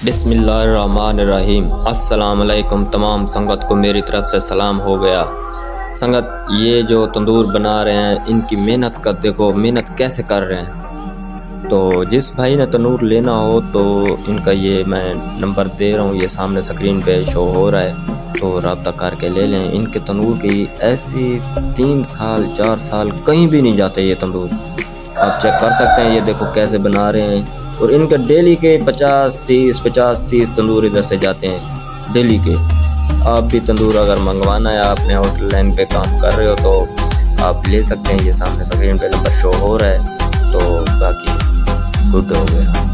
बिस्मिल्लाहिर्रहमानिर्रहीम। अस्सलाम वालेकुम। तमाम संगत को मेरी तरफ से सलाम हो गया। संगत, ये जो तंदूर बना रहे हैं इनकी मेहनत का देखो, मेहनत कैसे कर रहे हैं। तो जिस भाई ने तंदूर लेना हो तो इनका ये मैं नंबर दे रहा हूँ, ये सामने स्क्रीन पे शो हो रहा है, तो रब्ता करके ले लें। इनके तंदूर की ऐसी 3 साल 4 साल कहीं भी नहीं जाते ये तंदूर, आप चेक कर सकते हैं। ये देखो कैसे बना रहे हैं। और इनके डेली के 50-30 तंदूर इधर से जाते हैं डेली के। आप भी तंदूर अगर मंगवाना है, आपने होटल लाइन पे काम कर रहे हो तो आप ले सकते हैं। ये सामने स्क्रीन पे नंबर शो हो रहा है। तो बाकी गुड हो गया।